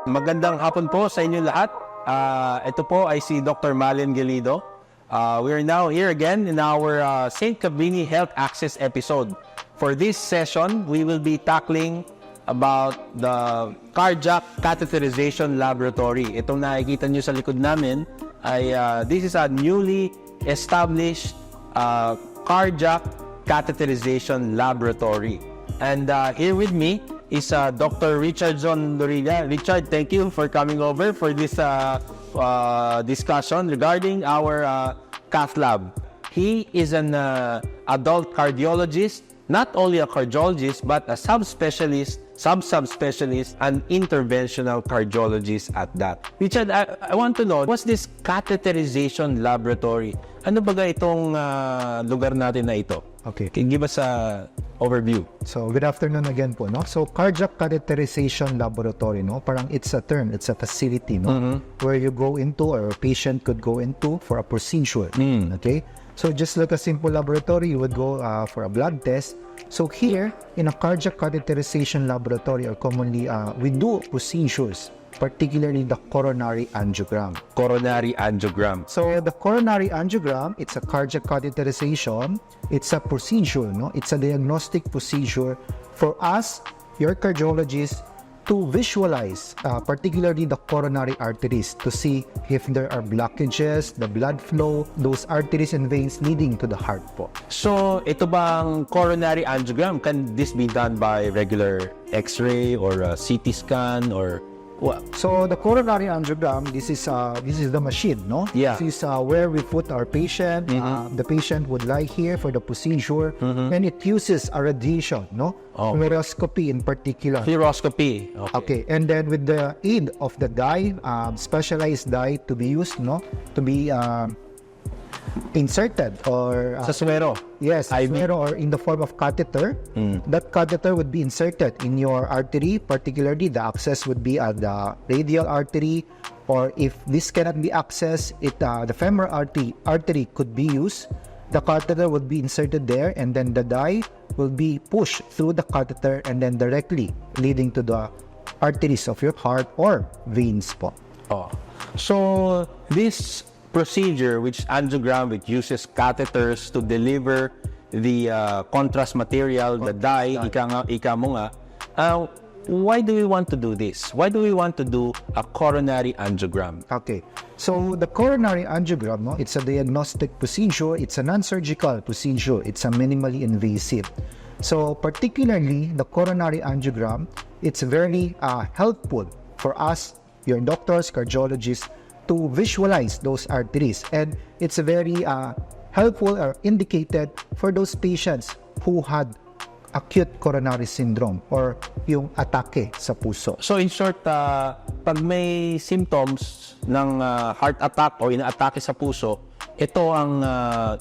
Magandang hapon po sa inyo lahat. Ito po ay si Dr. Malin Galido. We are now here again in our St.Cabrini Health Access episode. For this session, we will be tackling about the cardiac catheterization laboratory. Itong nakikita nyo sa likod namin ay this is a newly established cardiac catheterization laboratory. And here with me is Dr. Richardson Lorilla. Richard, thank you for coming over for this discussion regarding our Cath Lab. He is an adult cardiologist, not only a cardiologist, but a subspecialist, subspecialist, and interventional cardiologist at that. Richard, I want to know, what's this catheterization laboratory? Ano ba itong lugar natin na ito? Okay. Can you give us a overview? So, good afternoon again po, no? So, cardiac catheterization laboratory, no? Parang it's a term, it's a facility, no? Where you go into, or a patient could go into for a procedure, okay? So, just like a simple laboratory, you would go for a blood test. So, here, in a cardiac catheterization laboratory, or commonly, we do procedures, particularly the coronary angiogram. Coronary angiogram. So, the coronary angiogram, it's a cardiac catheterization. It's a procedure, no? It's a diagnostic procedure for us, your cardiologist, to visualize, particularly the coronary arteries, to see if there are blockages, the blood flow, those arteries and veins leading to the heart po. So, ito bang coronary angiogram, can this be done by regular X-ray or CT scan or what? So the coronary angiogram, this is the machine, no? Yeah. This is where we put our patient. The patient would lie here for the procedure, and it uses a radiation, no? Fluoroscopy in particular. Fluoroscopy. Okay. And then with the aid of the dye, specialized dye to be used, no? To be inserted or Sa suwero. yes, IV. suero, or in the form of catheter. That catheter would be inserted in your artery, particularly the access would be at the radial artery, or if this cannot be accessed, the femoral artery could be used. The catheter would be inserted there, and then the dye will be pushed through the catheter and then directly leading to the arteries of your heart or veins po. So, this procedure, which angiogram, which uses catheters to deliver the contrast material, the dye, ika mo nga, why do we want to do this? Why do we want to do a coronary angiogram? Okay, so the coronary angiogram, no, it's a diagnostic procedure. It's a non-surgical procedure. It's a minimally invasive. So particularly the coronary angiogram, it's very helpful for us, your doctors, cardiologists, to visualize those arteries, and it's very helpful or indicated for those patients who had acute coronary syndrome or yung atake sa puso. So in short, pag may symptoms ng heart attack o ina-atake sa puso, ito ang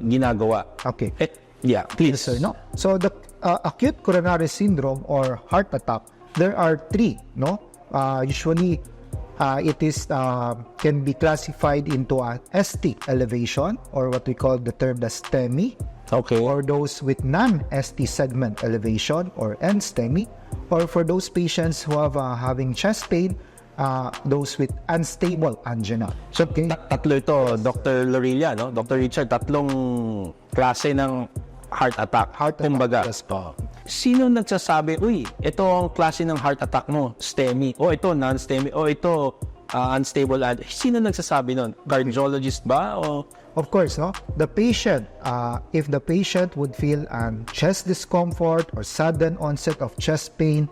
ginagawa. Okay. Yeah, please. Yes, sir, no? So the acute coronary syndrome or heart attack, there are three, no? Usually it is can be classified into a ST elevation, or what we call the term the STEMI. Okay. Or those with non-ST segment elevation, or NSTEMI, or for those patients who have having chest pain, those with unstable angina. So, tatlo ito, Dr. Lorilla, no? Dr. Richard, tatlong klase ng heart attack. Kumbaga. Yes po. Sino nagsasabi, uy, ito ang klase ng heart attack mo, STEMI, o ito non-STEMI, o ito unstable. Sino nagsasabi nun? Cardiologist ba? O of course, no? The patient, if the patient would feel chest discomfort or sudden onset of chest pain,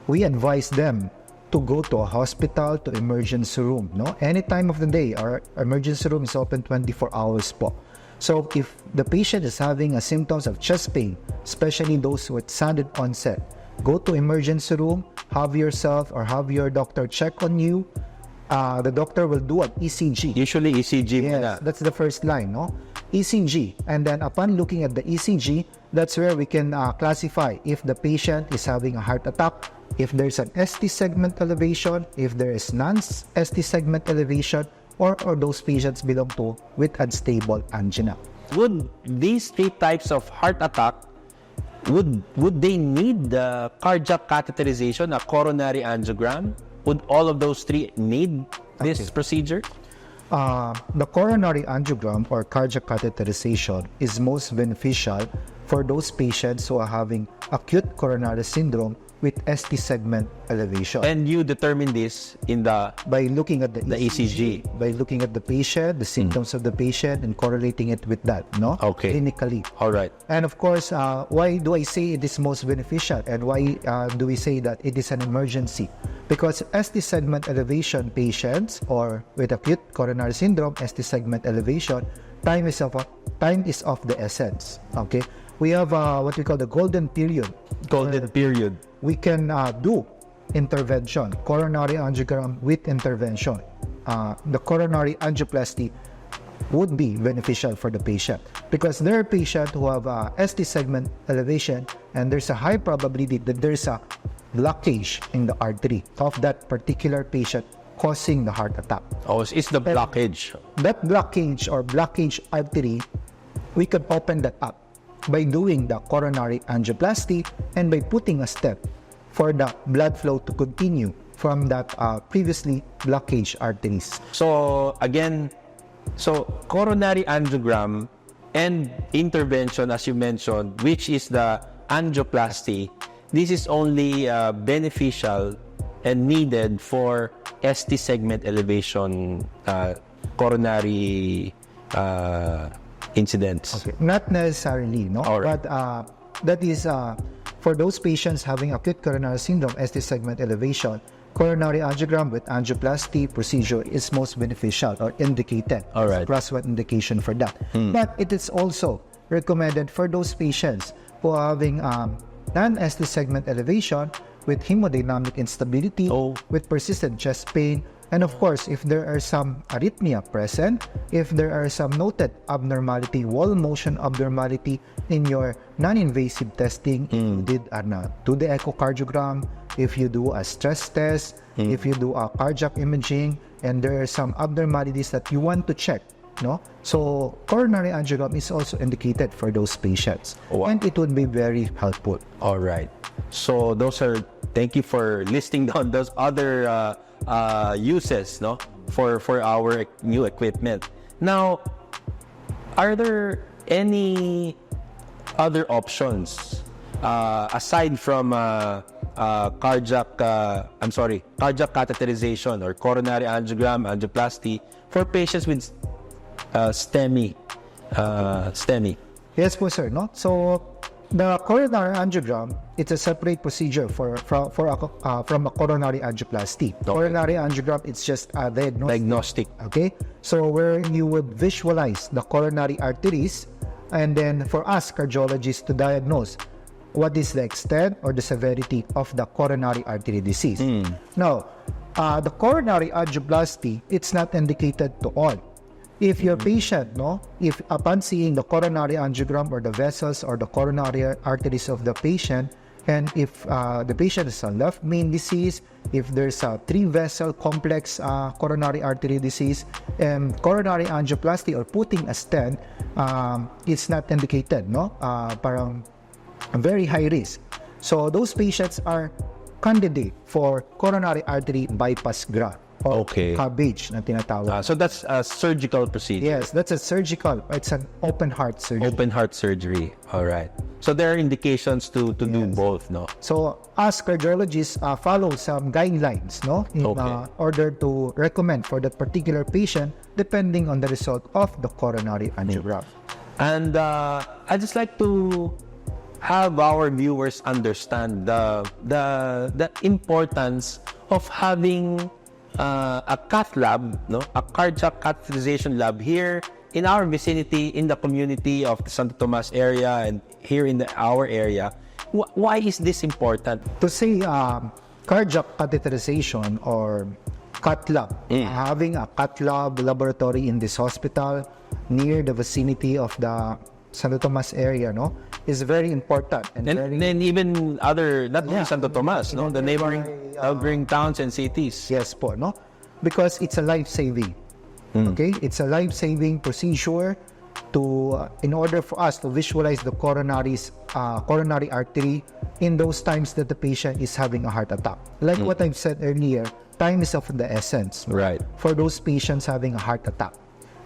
we advise them to go to a hospital, to emergency room, no? Any time of the day, our emergency room is open 24 hours po. So if the patient is having symptoms of chest pain, especially those with sudden onset, go to emergency room, have yourself or have your doctor check on you. The doctor will do an ECG. usually ECG Yes, muna. that's the first line, no? ECG. And then upon looking at the ECG, that's where we can classify if the patient is having a heart attack, if there's an ST segment elevation, if there is non-ST segment elevation, or those patients belong to with unstable angina. Would these three types of heart attack, would they need the cardiac catheterization, a coronary angiogram? would all of those three need this procedure? The coronary angiogram or cardiac catheterization is most beneficial for those patients who are having acute coronary syndrome with ST segment elevation. And you determine this in the By looking at the ECG. by looking at the patient, the symptoms of the patient, and correlating it with that, no? Okay. Clinically. All right. And of course, why do I say it is most beneficial, and why do we say that it is an emergency? Because ST segment elevation patients or with acute coronary syndrome, ST segment elevation, time is of the essence. Okay, we have what we call the golden period. Golden period. We can do intervention, coronary angiogram with intervention. The coronary angioplasty would be beneficial for the patient because there are patients who have ST segment elevation and there's a high probability that there's a blockage in the artery of that particular patient causing the heart attack. Oh, it's the blockage. That blockage or blockage artery, we could open that up by doing the coronary angioplasty and by putting a step for the blood flow to continue from that previously blockage arteries. So again, coronary angiogram and intervention, as you mentioned, which is the angioplasty, this is only beneficial and needed for ST segment elevation coronary incidents. Okay. Not necessarily, no? Right. But that is for those patients having acute coronary syndrome, ST segment elevation, coronary angiogram with angioplasty procedure is most beneficial or indicated. All right. Plus one indication for that. But it is also recommended for those patients who are having non-ST segment elevation with hemodynamic instability, with persistent chest pain, and of course, if there are some arrhythmia present, if there are some noted abnormality, wall motion abnormality in your non-invasive testing, if you did do the echocardiogram, if you do a stress test, if you do a cardiac imaging, and there are some abnormalities that you want to check, no? So coronary angiogram is also indicated for those patients, and it would be very helpful. All right. So those are, thank you for listing down those other uses, no, for our new equipment. Now, are there any other options aside from cardiac catheterization or coronary angiogram, angioplasty for patients with STEMI? Yes po, sir, no? So the coronary angiogram, it's a separate procedure from a coronary angioplasty. Okay. Coronary angiogram, it's just a diagnostic. Okay, so where you would visualize the coronary arteries, and then for us cardiologists to diagnose what is the extent or the severity of the coronary artery disease. Now, the coronary angioplasty, it's not indicated to all. If your patient, no, if upon seeing the coronary angiogram or the vessels or the coronary arteries of the patient, and if the patient is a left main disease, if there's a 3-vessel complex coronary artery disease, and coronary angioplasty or putting a stent, it's not indicated, no? Parang very high risk. So those patients are candidate for coronary artery bypass graft. Or cabbage na tinatawag. So that's a surgical procedure. Yes, that's a surgical. It's an open heart surgery. Open heart surgery. All right. So there are indications to do both, no? So us cardiologists follow some guidelines, no, in order to recommend for that particular patient depending on the result of the coronary angiogram. And I just like to have our viewers understand the importance of having a Cath Lab, no, a cardiac catheterization lab here in our vicinity, in the community of the Santo Tomas area and here in our area. Why is this important? To say cardiac catheterization or Cath Lab, having a Cath Lab laboratory in this hospital near the vicinity of the Santo Tomas area, no, is very important. And even other, not only Santo Tomas, no, the neighboring towns and cities. Yes po, no, because it's a life-saving. Okay, it's a life-saving procedure. in order for us to visualize the coronary artery in those times that the patient is having a heart attack. Like what I've said earlier, time is of the essence. Right. For those patients having a heart attack.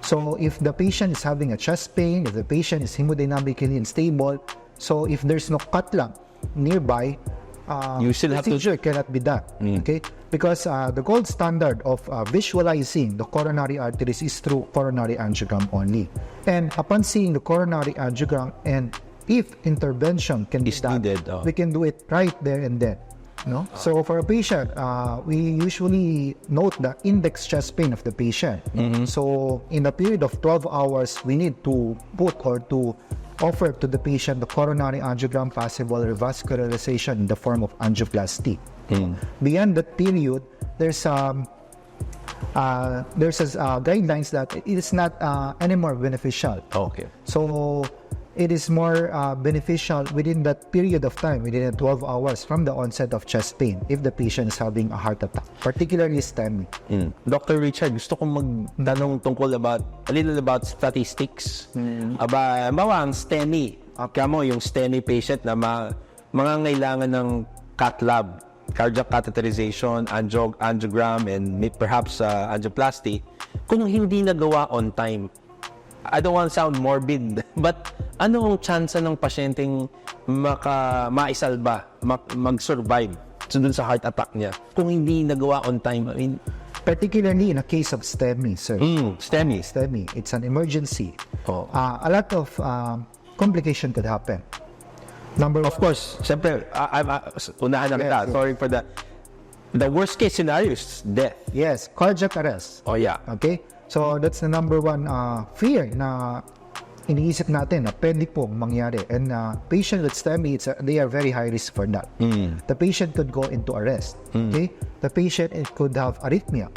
So if the patient is having a chest pain, if the patient is hemodynamically unstable, so if there's no Cath Lab nearby, you still have procedure cannot be done. Okay, because the gold standard of visualizing the coronary arteries is through coronary angiogram only. And upon seeing the coronary angiogram, and if intervention can be done, we can do it right there and then. No? So for a patient, we usually note the index chest pain of the patient. So in a period of 12 hours, we need to put or to offer to the patient the coronary angiogram possible revascularization in the form of angioplasty. Beyond that period, there's guidelines that it is not anymore beneficial. Okay. So it is more beneficial within that period of time, within 12 hours from the onset of chest pain, if the patient is having a heart attack, particularly STEMI. Dr. Richard, gusto kong magtanong tungkol a little about statistics. Ang STEMI, kaya mo yung STEMI patient na mangangailangan ng Cath Lab, cardiac catheterization, angiogram, and perhaps angioplasty, kung hindi nagawa on time. I don't want to sound morbid, but ano ang chance ng pasyenteng maisalba, mag-survive dun sa heart attack niya kung hindi nagawa on time? I mean, particularly in a case of STEMI, sir. STEMI. It's an emergency. A lot of complication could happen. Of course, siyempre, unahan na kita. Sorry for the worst case scenario is death. Yes, cardiac arrest. Oh yeah. Okay? So that's the number one fear na iniisip natin na pwede po mangyari. And patient with STEMI, they are very high risk for that. The patient could go into arrest. Okay? The patient could have arrhythmia.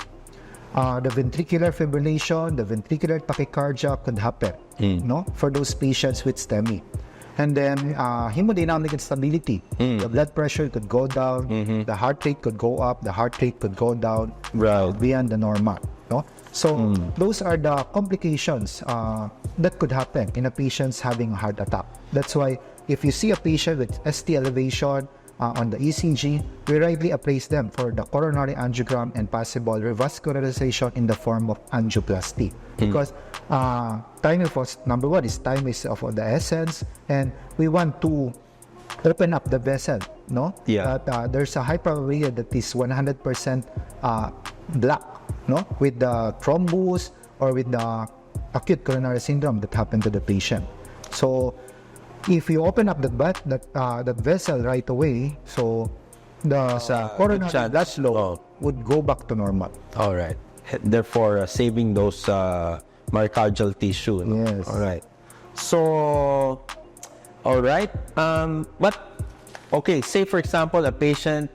The ventricular fibrillation, the ventricular tachycardia could happen, no, for those patients with STEMI. And then hemodynamic instability. The blood pressure could go down, the heart rate could go up, the heart rate could go down beyond the normal. No? So those are the complications that could happen in a patient having a heart attack. That's why if you see a patient with ST elevation on the ECG, we rightly appraise them for the coronary angiogram and possible revascularization in the form of angioplasty. Because number one is time is of the essence, and we want to open up the vessel, no? That there's a high probability that is 100% black, no, with the thrombus or with the acute coronary syndrome that happened to the patient. So if you open up that vessel right away, so the coronary blood flow would go back to normal. All right. Therefore, saving those myocardial tissue. No? Yes. All right. So, all right. Okay, say for example, a patient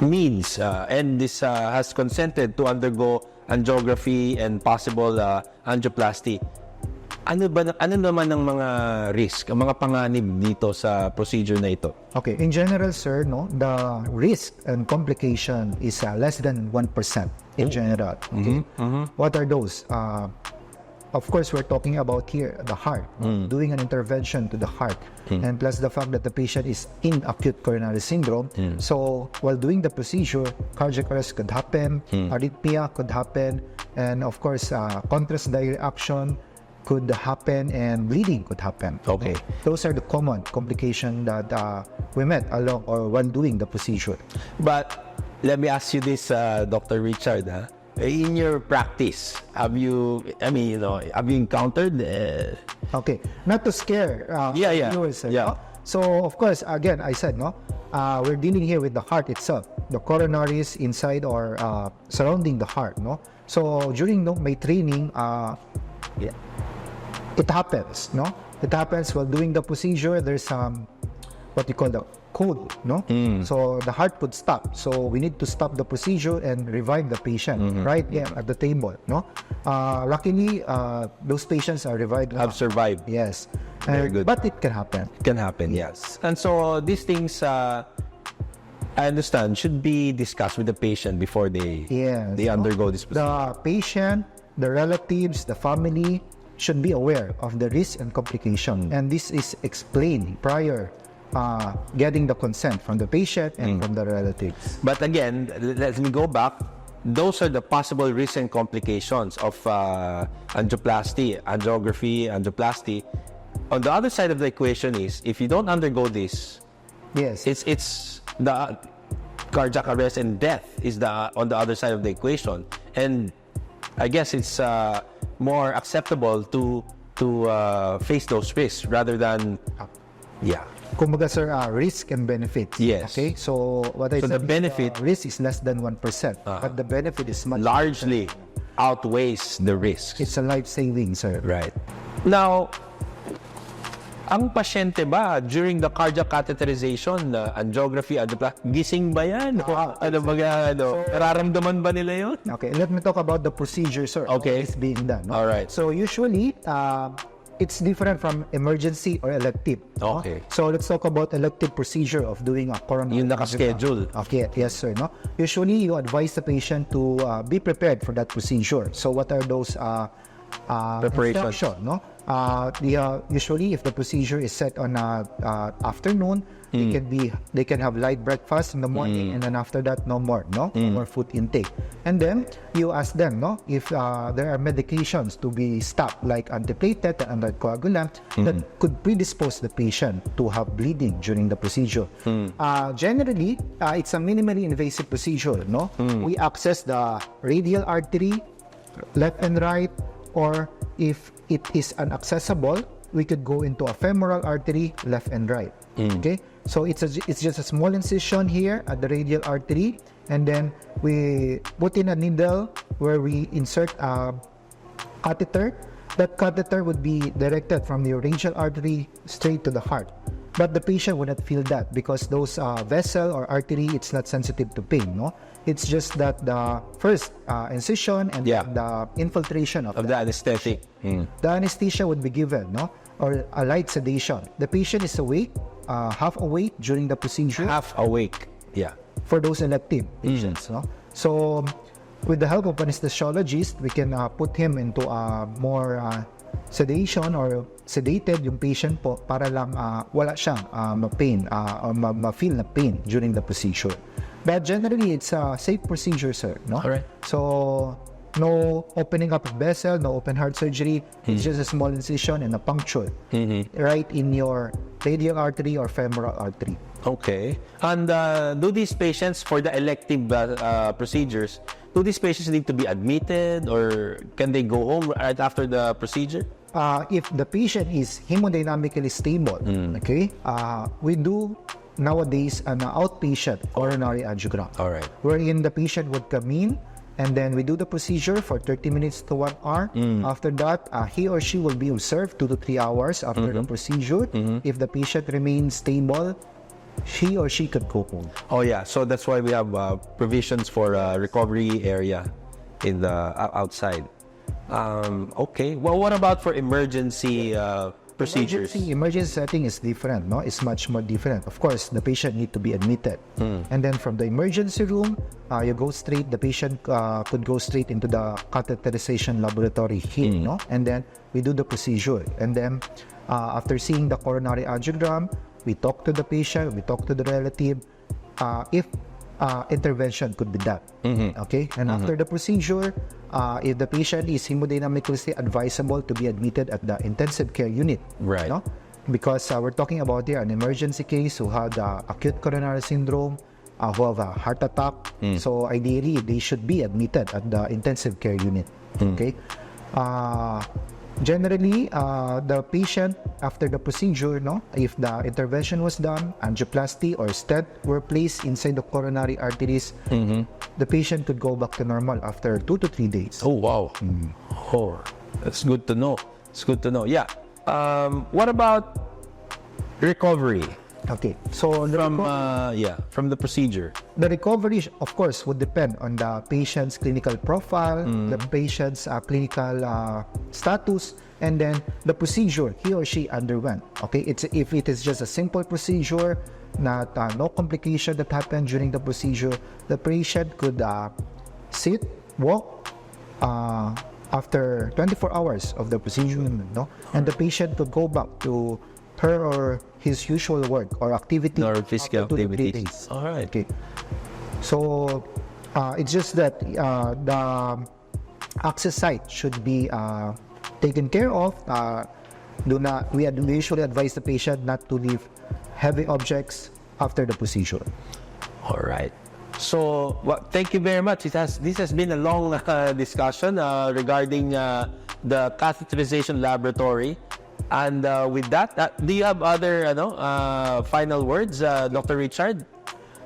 needs and this has consented to undergo angiography and possible angioplasty. Ano naman ang mga risk, ang mga panganib dito sa procedure na ito? Okay, in general, sir, no, the risk and complication is less than 1% in general. Okay? What are those? Of course, we're talking about here the heart, doing an intervention to the heart, and plus the fact that the patient is in acute coronary syndrome. So while doing the procedure, cardiac arrest could happen, arrhythmia could happen, and of course, contrast dye reaction could happen, and bleeding could happen. Okay. Those are the common complications that we met along or when doing the procedure. But let me ask you this, Dr. Richard. In your practice, have you encountered? Okay, not to scare viewers. So of course, again, I said, no, we're dealing here with the heart itself, the coronaries inside or surrounding the heart, no. So during my training, it happens, no? It happens while doing the procedure. There's what you call the code, no? So the heart could stop. So we need to stop the procedure and revive the patient right there at the table, no? Luckily, those patients are revived. Have survived. Yes. Very good. But it can happen. It can happen, yes. And so these things, I understand, should be discussed with the patient before they undergo this procedure. The patient, the relatives, the family, should be aware of the risk and complication, and this is explained prior getting the consent from the patient and from the relatives. But again, let me go back. Those are the possible risks and complications of angioplasty, angiography, angioplasty. On the other side of the equation is, if you don't undergo this, Yes, it's the cardiac arrest and death is on the other side of the equation. And I guess it's more acceptable to face those risks rather than, kumbaga sir, risk and benefits. Yes. Okay, so what I So said the benefit- risk is less than 1%, but the benefit is much largely outweighs the risks. It's a life saving, sir. Right. Now, ang pasyente ba during the cardiac catheterization, angiography, angioplasty, gising ba yan? Ano ba nararamdaman ba nila yun? Okay, let me talk about the procedure, sir. Okay. It's being done. No? All right. So usually, it's different from emergency or elective. no? Okay. So let's talk about elective procedure of doing a coronary. Yung nakaschedule. Okay, yes, sir. No. Usually, you advise the patient to be prepared for that procedure. So what are those Preparations. instruction, no? Usually, if the procedure is set on afternoon, they can have light breakfast in the morning, and then after that, no more food intake. And then you ask them, no, if there are medications to be stopped, like antiplatelet and anticoagulant, that could predispose the patient to have bleeding during the procedure. Generally, it's a minimally invasive procedure, no? We access the radial artery, left and right, or if it is inaccessible, we could go into a femoral artery, left and right. Okay, so it's just a small incision here at the radial artery, and then we put in a needle where we insert a catheter. That catheter would be directed from the radial artery straight to the heart. But the patient would not feel that because those vessel or artery, it's not sensitive to pain, no? It's just that the first incision and the infiltration of the anesthetic. the anesthesia would be given, no? Or a light sedation. The patient is awake, half awake during the procedure. Half awake. Yeah. For those elective patients, no? So, with the help of anesthesiologist, we can put him into more sedation or sedated yung patient po para lang wala siyang ma-pain or ma-feel na pain during the procedure. But generally, it's a safe procedure, sir. No? Alright. So, no opening up of vessel, no open heart surgery. It's just a small incision and a puncture right in your radial artery or femoral artery. Okay. And do these patients, for the elective procedures, do these patients need to be admitted or can they go home right after the procedure? If the patient is hemodynamically stable, okay, we do nowadays an outpatient coronary angiogram. All right. Wherein the patient would come in and then we do the procedure for 30 minutes to 1 hour. After that, he or she will be observed 2 to 3 hours after the procedure. If the patient remains stable, he or she could go home. Oh yeah, so that's why we have provisions for recovery area in the outside. Okay. Well, what about for emergency procedures? Emergency setting is different, no? It's much more different. Of course, the patient need to be admitted, and then from the emergency room, you go straight. The patient could go straight into the catheterization laboratory here, no? And then we do the procedure, and then after seeing the coronary angiogram, we talk to the patient, we talk to the relative, if intervention could be done. Okay, and after the procedure, if the patient is hemodynamically advisable to be admitted at the intensive care unit, Right. no? Because we're talking about here an emergency case who had acute coronary syndrome, who have a heart attack. So ideally, they should be admitted at the intensive care unit. Okay. Generally, the patient after the procedure, no, if the intervention was done, angioplasty or stent were placed inside the coronary arteries, the patient could go back to normal after 2 to 3 days. Oh wow. Oh, that's good to know. It's good to know. Yeah. What about recovery Okay, so from the procedure? the recovery, of course, would depend on the patient's clinical profile, the patient's clinical status, and then the procedure he or she underwent. Okay, if it is just a simple procedure, not no complication that happened during the procedure, the patient could sit, walk, after 24 hours of the procedure, no? And the patient would go back to her or his usual work or activity Or physical after 2 to 3 activities. days. All right. Okay. So it's just that the access site should be taken care of. We usually advise the patient not to leave heavy objects after the procedure. All right. So, thank you very much. This has been a long discussion regarding the catheterization laboratory. And with that, do you have other final words, Dr. Richard?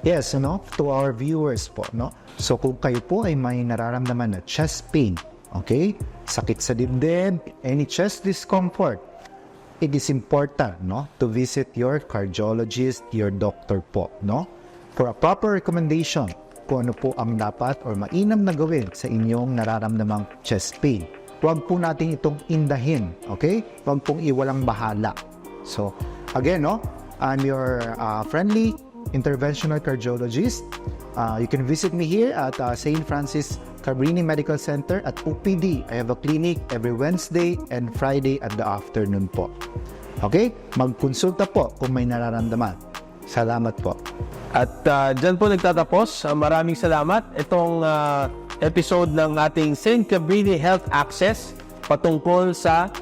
Yes, to our viewers po, no? So kung kayo po ay may nararamdaman na chest pain, okay? Sakit sa dibdib, any chest discomfort, it is important, to visit your cardiologist, your doctor po, for a proper recommendation kung ano po ang dapat or mainam na gawin sa inyong nararamdamang chest pain. Huwag po natin itong indahin, okay? Huwag pong iwalang bahala. So, again, I'm your friendly interventional cardiologist. You can visit me here at St. Cabrini Medical Center at OPD. I have a clinic every Wednesday and Friday at the afternoon po. Okay? Magkonsulta po kung may nararamdaman. Salamat po. At dyan po nagtatapos. Maraming salamat. Itong episode ng ating St.Cabrini Health Access patungkol sa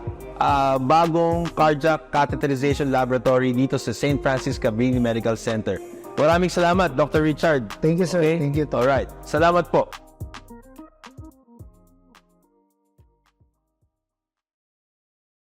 bagong cardiac catheterization laboratory dito sa St. Cabrini Medical Center. Maraming salamat, Dr. Richard. Thank you, sir. Okay? Thank you. Alright. Salamat po.